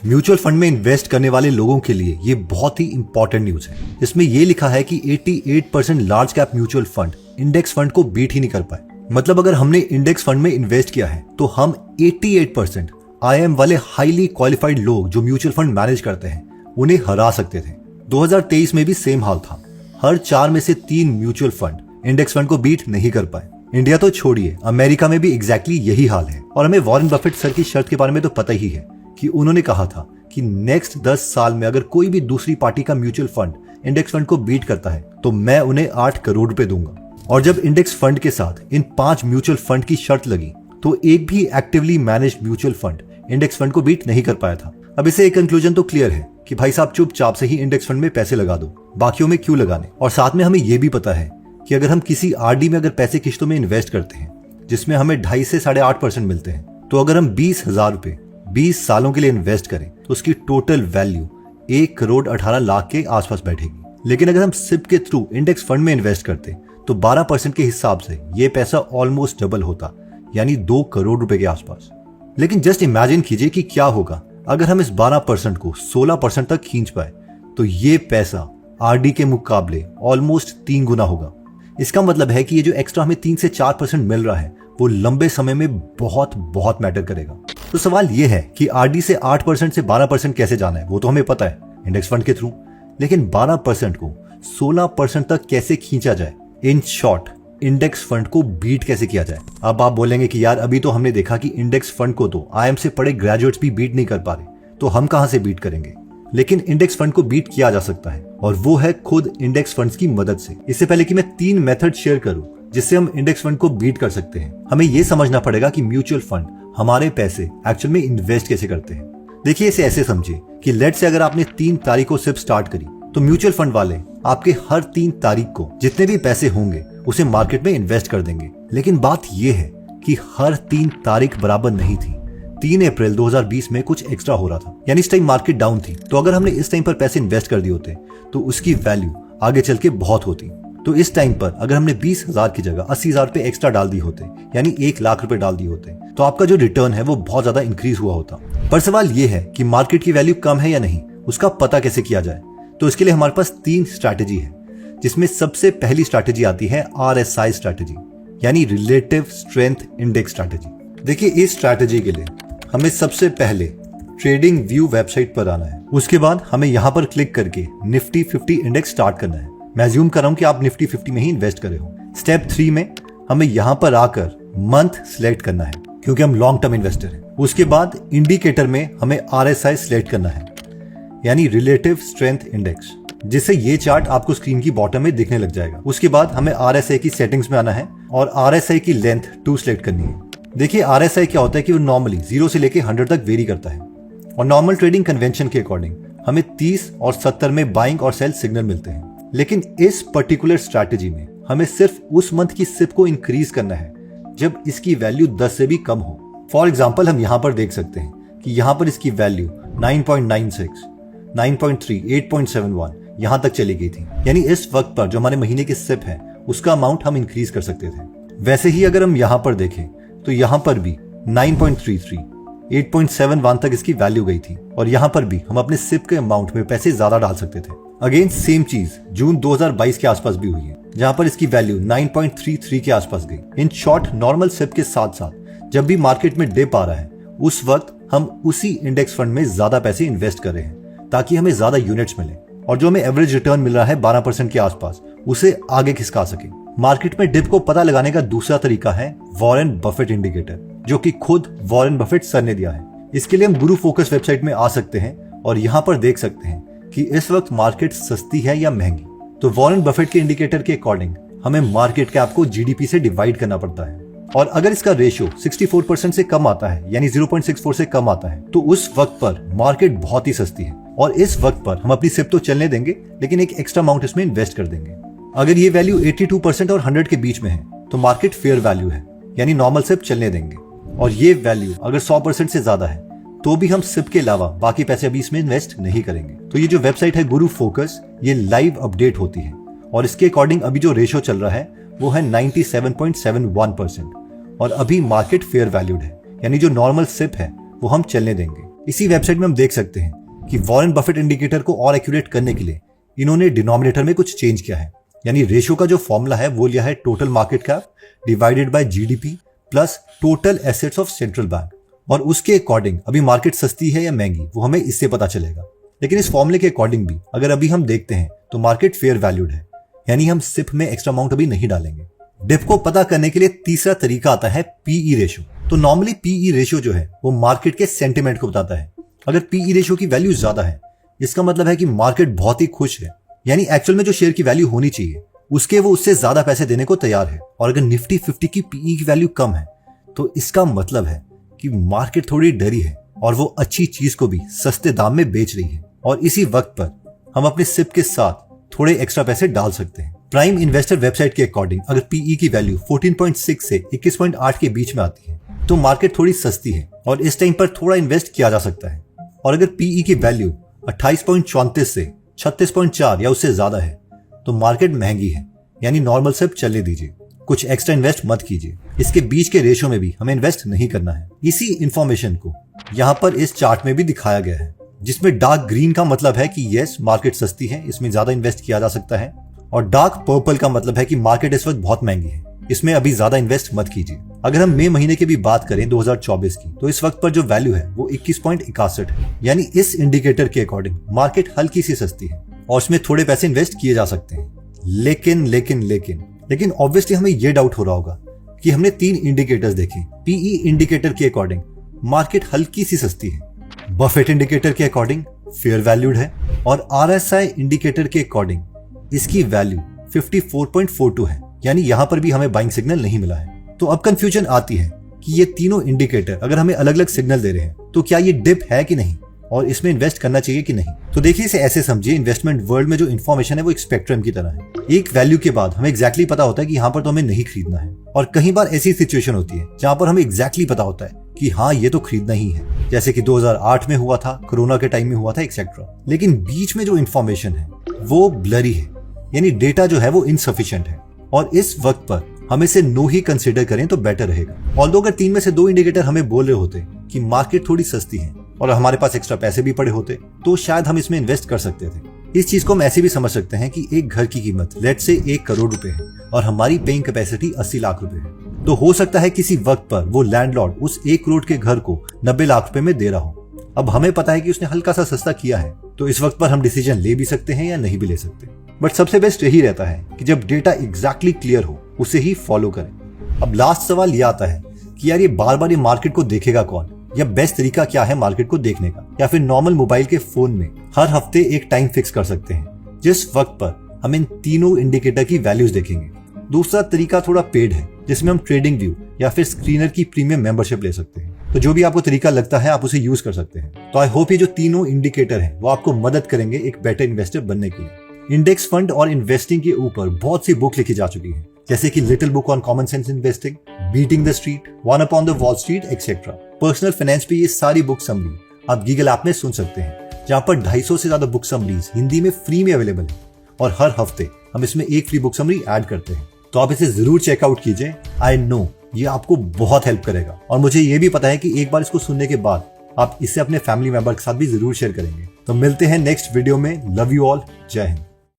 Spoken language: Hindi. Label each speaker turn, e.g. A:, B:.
A: म्यूचुअल फंड में इन्वेस्ट करने वाले लोगों के लिए ये बहुत ही इंपॉर्टेंट न्यूज है। इसमें ये लिखा है कि 88% large cap mutual fund index fund को बीट ही नहीं कर पाए। मतलब अगर हमने इंडेक्स फंड में इन्वेस्ट किया है तो हम 88% IIM वाले हाईली क्वालिफाइड लोग जो म्यूचुअल फंड मैनेज करते हैं उन्हें हरा सकते थे। 2023 में भी सेम हाल था। हर 4 में से 3 म्यूचुअल फंड इंडेक्स फंड को बीट नहीं कर पाए। इंडिया तो छोड़िए, अमेरिका में भी एग्जैक्टली यही हाल है। और हमें वॉरेन बफेट सर की शर्त के बारे में तो पता ही है कि उन्होंने कहा था कि नेक्स्ट 10 साल में अगर कोई भी दूसरी पार्टी का म्यूचुअल फंड इंडेक्स फंड को बीट करता है तो मैं उन्हें 8 करोड़ रुपए दूंगा। और जब इंडेक्स फंड के साथ इन 5 म्यूचुअल फंड की शर्त लगी तो एक भी actively managed mutual fund index fund को बीट नहीं कर पाया था। अब इसे एक कंक्लूजन तो क्लियर है कि भाई साहब चुपचाप से ही इंडेक्स फंड में पैसे लगा दो, बाकियों में क्यों लगाने। और साथ में हमें यह भी पता है कि अगर हम किसी RD में अगर पैसे किश्तों में इन्वेस्ट करते हैं जिसमें हमें 2.5 से 8.5% मिलते हैं, तो अगर हम 20,000 रुपए 20 सालों के लिए इन्वेस्ट करें तो उसकी टोटल वैल्यू 1 करोड़ 18 लाख के आसपास बैठेगी। लेकिन अगर हम SIP के थ्रू इंडेक्स फंड में इन्वेस्ट करते तो 12% के हिसाब से ये पैसा ऑलमोस्ट डबल होता, यानी 2 करोड़ रुपए के आसपास। लेकिन जस्ट इमेजिन कीजिए कि क्या होगा अगर हम इस 12% को 16% तक खींच पाए, तो ये पैसा RD के मुकाबले ऑलमोस्ट 3 गुना होगा। इसका मतलब है कि ये जो एक्स्ट्रा हमें 3 से 4% मिल रहा है वो लंबे समय में बहुत बहुत मैटर करेगा। तो सवाल ये है कि RD से 8% से 12% कैसे जाना है, वो तो हमें पता है इंडेक्स फंड के थ्रू। लेकिन 12% को 16% तक कैसे खींचा जाए, इन शॉर्ट इंडेक्स फंड को बीट कैसे किया जाए। अब आप बोलेंगे कि यार अभी तो हमने देखा कि इंडेक्स फंड को तो IIM से पढ़े ग्रेजुएट्स भी बीट नहीं कर पा रहे, तो हम कहां से बीट करेंगे। लेकिन इंडेक्स फंड को बीट किया जा सकता है और वो है खुद इंडेक्स फंड्स की मदद से। इससे पहले कि मैं 3 मेथड शेयर करूं जिससे हम इंडेक्स फंड को बीट कर सकते हैं, हमें यह समझना पड़ेगा कि म्यूचुअल फंड हमारे पैसे एक्चुअल में इन्वेस्ट कैसे करते हैं। देखिए इसे ऐसे समझिए कि लेट्स से अगर आपने 3 तारीख को SIP स्टार्ट करी तो म्यूचुअल फंड वाले आपके हर 3 तारीख को जितने भी पैसे होंगे उसे मार्केट में इन्वेस्ट कर देंगे। लेकिन बात यह है कि हर 3 तारीख बराबर नहीं थी। 3 अप्रैल 2020 में कुछ एक्स्ट्रा हो रहा था, यानी इस टाइम मार्केट डाउन थी। तो अगर हमने इस टाइम पर पैसे इन्वेस्ट कर दिए होते तो उसकी वैल्यू आगे चल के बहुत होती। तो इस टाइम पर अगर हमने 20,000 की जगह 80,000 रुपए एक्स्ट्रा डाल दिए होते, यानी 1 लाख रुपए डाल दिए होते, तो आपका जो रिटर्न है वो बहुत ज्यादा इंक्रीज हुआ होता। पर सवाल ये है कि मार्केट की वैल्यू कम है या नहीं, उसका पता कैसे किया जाए। तो इसके लिए हमारे पास 3 स्ट्रैटेजी है, जिसमें सबसे पहली स्ट्रैटेजी आती है RSI स्ट्रैटेजी, यानी रिलेटिव स्ट्रेंथ इंडेक्स स्ट्रैटेजी। देखिए इस स्ट्रैटेजी के लिए हमें सबसे पहले ट्रेडिंग व्यू वेबसाइट पर आना है। उसके बाद हमें यहाँ पर क्लिक करके निफ्टी 50 इंडेक्स स्टार्ट करना है। मैं अज्यूम कर रहा हूं कि आप निफ्टी 50 में ही इन्वेस्ट करे हो। स्टेप 3 में हमें यहाँ पर आकर मंथ सिलेक्ट करना है क्योंकि हम लॉन्ग टर्म इन्वेस्टर हैं। उसके बाद इंडिकेटर में हमें RSI सिलेक्ट करना है, यानी रिलेटिव स्ट्रेंथ इंडेक्स, जिससे ये चार्ट आपको स्क्रीन की बॉटम में दिखने लग जाएगा। उसके बाद हमें RSI की सेटिंग्स में आना है और RSI की लेंथ 2 सिलेक्ट करनी है। देखिए RSI क्या होता है कि वो नॉर्मली 0 से लेके 100 तक वेरी करता है और नॉर्मल ट्रेडिंग कन्वेंशन के अकॉर्डिंग हमें 30 और 70 में बाइंग और सेल सिग्नल मिलते हैं। लेकिन इस पर्टिकुलर स्ट्रैटेजी में हमें सिर्फ उस मंथ की SIP को इंक्रीज करना है जब इसकी वैल्यू 10 से भी कम हो। फॉर एग्जाम्पल हम यहाँ पर देख सकते हैं कि यहाँ पर इसकी वैल्यू 9.96, 9.3, 8.71 यहाँ तक चली गई थी। यानी इस वक्त पर जो हमारे महीने की SIP है उसका अमाउंट हम इंक्रीज कर सकते थे। वैसे ही अगर हम यहाँ पर देखें तो यहाँ पर भी 9.33, 8.71 तक इसकी वैल्यू गई थी और यहाँ पर भी हम अपने SIP के अमाउंट में पैसे ज्यादा डाल सकते थे। अगेन सेम चीज जून 2022 के आसपास भी हुई है, जहां पर इसकी वैल्यू 9.33 के आसपास गई। इन शॉर्ट नॉर्मल SIP के साथ साथ जब भी मार्केट में डिप आ रहा है उस वक्त हम उसी इंडेक्स फंड में ज्यादा पैसे इन्वेस्ट कर रहे हैं ताकि हमें ज्यादा यूनिट्स मिले और जो हमें एवरेज रिटर्न मिल रहा है 12% के आसपास उसे आगे खिसका सके। मार्केट में डिप को पता लगाने का दूसरा तरीका है वॉरेन बफेट इंडिकेटर, जो कि खुद वॉरेन बफेट सर ने दिया है। इसके लिए हम गुरु फोकस वेबसाइट में आ सकते हैं और यहाँ पर देख सकते हैं कि इस वक्त मार्केट सस्ती है या महंगी। तो वॉरेन बफेट के इंडिकेटर के अकॉर्डिंग हमें मार्केट कैप को GDP से डिवाइड करना पड़ता है और अगर इसका रेशियो 64% से कम आता है, यानी 0.64 से कम आता है, तो उस वक्त पर मार्केट बहुत ही सस्ती है और इस वक्त पर हम अपनी SIP तो चलने देंगे लेकिन एक एक्स्ट्रा अमाउंट इसमें इन्वेस्ट कर देंगे। अगर ये वैल्यू 82% और 100 के बीच में है तो मार्केट फेयर वैल्यू है, यानी नॉर्मल SIP चलने देंगे। और ये वैल्यू अगर 100% से ज्यादा है तो भी हम SIP के अलावा बाकी पैसे अभी इसमें इन्वेस्ट नहीं करेंगे। तो ये जो वेबसाइट है गुरु फोकस, ये लाइव अपडेट होती है और इसके अकॉर्डिंग अभी जो रेशियो चल रहा है वो है 97.71% और अभी मार्केट फेयर वैल्यूड है, यानी जो नॉर्मल SIP है वो हम चलने देंगे। इसी वेबसाइट में हम देख सकते हैं कि वॉरेन बफेट इंडिकेटर को और एक्यूरेट करने के लिए इन्होंने डिनोमिनेटर में कुछ चेंज किया है। यानी रेशियो का जो फॉर्मूला है वो लिया है total market cap divided by GDP plus total assets of central bank, और उसके अकॉर्डिंग अभी मार्केट सस्ती है या महंगी वो हमें इससे पता चलेगा। लेकिन इस फॉर्मूले के अकॉर्डिंग भी अगर अभी हम देखते हैं तो मार्केट फेयर वैल्यूड है, यानी हम सिप में एक्स्ट्रा अमाउंट अभी नहीं डालेंगे। डिप को पता करने के लिए तीसरा तरीका आता है पीई रेशियो। तो नॉर्मली पीई रेशियो जो है वो मार्केट के सेंटिमेंट को बताता है। अगर पीई रेशियो की वैल्यू ज्यादा है इसका मतलब है कि मार्केट बहुत ही खुश है, यानी एक्चुअल में जो शेयर की वैल्यू होनी चाहिए उसके वो उससे ज्यादा पैसे देने को तैयार है। और अगर निफ्टी 50 की पीई की वैल्यू कम है तो इसका मतलब है कि मार्केट थोड़ी डरी है और वो अच्छी चीज को भी सस्ते दाम में बेच रही है, और इसी वक्त पर हम अपने सिप के साथ थोड़े एक्स्ट्रा पैसे डाल सकते हैं। प्राइम इन्वेस्टर वेबसाइट के अकॉर्डिंग अगर पीई की वैल्यू 14.6 से 21.8 के बीच में आती है तो मार्केट थोड़ी सस्ती है और इस टाइम पर थोड़ा इन्वेस्ट किया जा सकता है। और अगर पीई की वैल्यू 28.34 से 36.4 या उससे ज्यादा है तो मार्केट महंगी है, यानी नॉर्मल सिप चलने दीजिए, कुछ एक्स्ट्रा इन्वेस्ट मत कीजिए। इसके बीच के रेशियो में भी हमें इन्वेस्ट नहीं करना है। इसी इंफॉर्मेशन को यहाँ पर इस चार्ट में भी दिखाया गया है, जिसमें डार्क ग्रीन का मतलब है कि यस मार्केट सस्ती है, इसमें ज्यादा इन्वेस्ट किया जा सकता है, और डार्क पर्पल का मतलब है कि मार्केट इस वक्त बहुत महंगी है, इसमें अभी ज्यादा इन्वेस्ट मत कीजिए। अगर हम मई महीने की भी बात करें 2024 की तो इस वक्त पर जो वैल्यू है वो 21.61 है, यानी इस इंडिकेटर के अकॉर्डिंग मार्केट हल्की सी सस्ती है और इसमें थोड़े पैसे इन्वेस्ट किए जा सकते हैं। लेकिन ऑब्वियसली हमें ये डाउट हो रहा होगा कि हमने 3 इंडिकेटर्स देखे। पीई इंडिकेटर के अकॉर्डिंग मार्केट हल्की सी सस्ती है, बफेट इंडिकेटर के अकॉर्डिंग फेयर वैल्यूड है, और आरएसआई इंडिकेटर के अकॉर्डिंग इसकी वैल्यू 54.42 है, यानी यहां पर भी हमें बाइंग सिग्नल नहीं मिला है। तो अब कंफ्यूजन आती है कि ये तीनों इंडिकेटर अगर हमें अलग अलग सिग्नल दे रहे हैं तो क्या ये डिप है कि नहीं और इसमें इन्वेस्ट करना चाहिए कि नहीं। तो देखिए इसे ऐसे समझिए, इन्वेस्टमेंट वर्ल्ड में जो इन्फॉर्मेशन है वो एक स्पेक्ट्रम की तरह है। एक वैल्यू के बाद हमें एग्जैक्टली पता होता है कि यहाँ पर तो हमें नहीं खरीदना है, और कई बार ऐसी सिचुएशन होती है जहाँ पर हमें एग्जैक्टली पता होता है कि हाँ ये तो खरीदना ही है, जैसे कि 2008 में हुआ था, कोरोना के टाइम में हुआ था, एक्सेट्रा। लेकिन बीच में जो इन्फॉर्मेशन है वो ब्लरी है, यानी डेटा जो है वो इनसफिशिएंट है, और इस वक्त पर हम इसे नो ही कंसिडर करें तो बेटर रहेगा। ऑल्दो अगर 3 में से 2 इंडिकेटर हमें बोल रहे होते कि मार्केट थोड़ी सस्ती है और हमारे पास एक्स्ट्रा पैसे भी पड़े होते तो शायद हम इसमें इन्वेस्ट कर सकते थे। इस चीज को हम ऐसे भी समझ सकते हैं कि एक घर की कीमत लेट से 1 करोड़ रुपए है और हमारी पेइंग कैपेसिटी 80 लाख रुपए है, तो हो सकता है किसी वक्त पर वो लैंडलॉर्ड उस 1 करोड़ के घर को 90 लाख रुपए में दे रहा हो। अब हमें पता है कि उसने हल्का सा सस्ता किया है, तो इस वक्त पर हम डिसीजन ले भी सकते हैं या नहीं भी ले सकते। बट सबसे बेस्ट यही रहता है कि जब डेटा एग्जैक्टली क्लियर हो उसे ही फॉलो करें। अब लास्ट सवाल ये आता है कि यार ये बार बार ये मार्केट को देखेगा कौन, या बेस्ट तरीका क्या है मार्केट को देखने का, या फिर नॉर्मल मोबाइल के फोन में हर हफ्ते एक टाइम फिक्स कर सकते हैं जिस वक्त पर हम इन तीनों इंडिकेटर की वैल्यूज देखेंगे। दूसरा तरीका थोड़ा पेड है जिसमें हम ट्रेडिंग व्यू या फिर स्क्रीनर की प्रीमियम मेंबरशिप ले सकते हैं। तो जो भी आपको तरीका लगता है आप उसे यूज कर सकते हैं। तो आई होप ये जो तीनों इंडिकेटर हैं वो आपको मदद करेंगे एक बेटर इन्वेस्टर बनने के लिए। इंडेक्स फंड और इन्वेस्टिंग के ऊपर बहुत सी बुक लिखी जा चुकी है, जैसे कि little book on common sense investing, beating the street, one upon the wall street etcetera. Personal finance पे ये सारी बुक समरी आप गूगल ऐप में सुन सकते हैं, जहाँ पर 250 से ज्यादा बुक समरीज हिंदी में फ्री में अवेलेबल है, और हर हफ्ते हम इसमें एक फ्री बुक समरी ऐड करते हैं। तो आप इसे जरूर चेकआउट कीजिए। आई नो ये आपको बहुत हेल्प करेगा, और मुझे ये भी पता है कि एक बार इसको सुनने के बाद आप इसे अपने फैमिली मेंबर के साथ भी जरूर शेयर करेंगे। तो मिलते हैं नेक्स्ट वीडियो में। लव यू ऑल, जय हिंद।